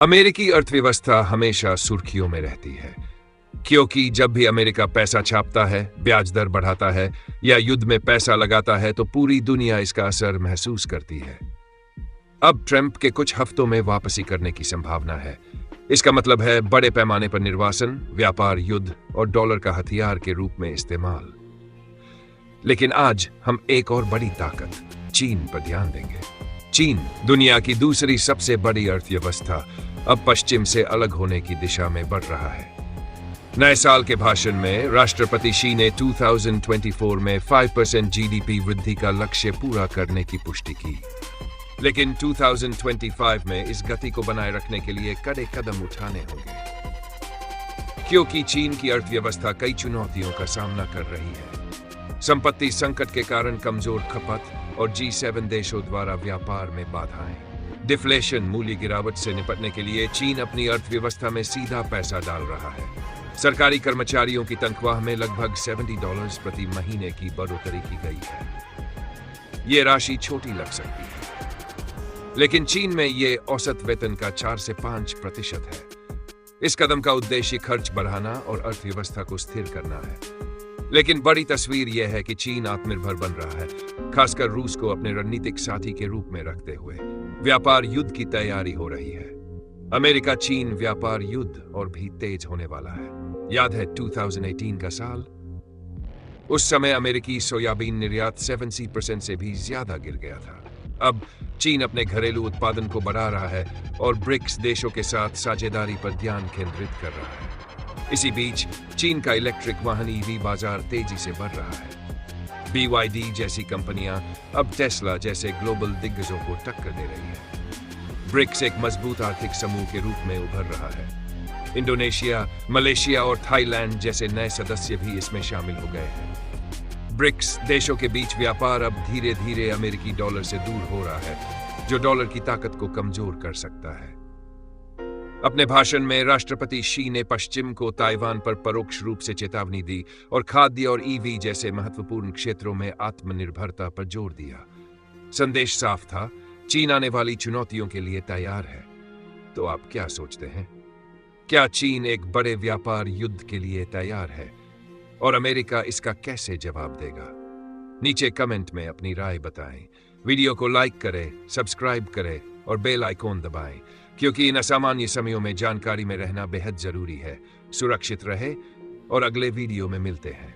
अमेरिकी अर्थव्यवस्था हमेशा सुर्खियों में रहती है, क्योंकि जब भी अमेरिका पैसा छापता है, ब्याज दर बढ़ाता है या युद्ध में पैसा लगाता है तो पूरी दुनिया इसका असर महसूस करती है। अब ट्रंप के कुछ हफ्तों में वापसी करने की संभावना है। इसका मतलब है बड़े पैमाने पर निर्वासन, व्यापार युद्ध और डॉलर का हथियार के रूप में इस्तेमाल। लेकिन आज हम एक और बड़ी ताकत, चीन पर ध्यान देंगे। चीन, दुनिया की दूसरी सबसे बड़ी अर्थव्यवस्था, अब पश्चिम से अलग होने की दिशा में बढ़ रहा है। नए साल के भाषण में राष्ट्रपति शी ने 2024 में 5% जीडीपी वृद्धि का लक्ष्य पूरा करने की पुष्टि की। लेकिन 2025 में इस गति को बनाए रखने के लिए कड़े कदम उठाने होंगे, क्योंकि चीन की अर्थव्यवस्था कई चुनौतियों का सामना कर रही है। संपत्ति संकट के कारण कमजोर खपत और G7 देशों द्वारा व्यापार में बाधाएं, डिफ्लेशन, मूल्य गिरावट से निपटने के लिए चीन अपनी अर्थव्यवस्था में सीधा पैसा डाल रहा है। सरकारी कर्मचारियों की तनख्वाह में लगभग $70 प्रति महीने की बढ़ोतरी की गई है। ये राशि छोटी लग सकती है, लेकिन चीन में ये औसत वेतन का 4 से 5% है। इस कदम का उद्देश्य खर्च बढ़ाना और अर्थव्यवस्था को स्थिर करना है। लेकिन बड़ी तस्वीर यह है कि चीन आत्मनिर्भर बन रहा है, खासकर रूस को अपने रणनीतिक साथी के रूप में रखते हुए। व्यापार युद्ध की तैयारी हो रही है। अमेरिका चीन व्यापार युद्ध और भी तेज होने वाला है। याद है 2018 का साल? उस समय अमेरिकी सोयाबीन निर्यात 70% से भी ज्यादा गिर गया था। अब चीन अपने घरेलू उत्पादन को बढ़ा रहा है और ब्रिक्स देशों के साथ साझेदारी पर ध्यान केंद्रित कर रहा है। इसी बीच चीन का इलेक्ट्रिक वाहन ईवी बाजार तेजी से बढ़ रहा है। BYD जैसी कंपनियां अब टेस्ला जैसे ग्लोबल दिग्गजों को टक्कर दे रही है। ब्रिक्स एक मजबूत आर्थिक समूह के रूप में उभर रहा है। इंडोनेशिया, मलेशिया और थाईलैंड जैसे नए सदस्य भी इसमें शामिल हो गए हैं। ब्रिक्स देशों के बीच व्यापार अब धीरे धीरे अमेरिकी डॉलर से दूर हो रहा है, जो डॉलर की ताकत को कमजोर कर सकता है। अपने भाषण में राष्ट्रपति शी ने पश्चिम को ताइवान पर परोक्ष रूप से चेतावनी दी और खाद्य और ईवी जैसे महत्वपूर्ण क्षेत्रों में आत्मनिर्भरता पर जोर दिया। संदेश साफ था, चीन आने वाली चुनौतियों के लिए तैयार है। तो आप क्या सोचते हैं? क्या चीन एक बड़े व्यापार युद्ध के लिए तैयार है और अमेरिका इसका कैसे जवाब देगा? नीचे कमेंट में अपनी राय बताएं। वीडियो को लाइक करें, सब्सक्राइब करें और बेल आइकॉन दबाएं, क्योंकि इन असामान्य समयों में जानकारी में रहना बेहद जरूरी है। सुरक्षित रहे और अगले वीडियो में मिलते हैं।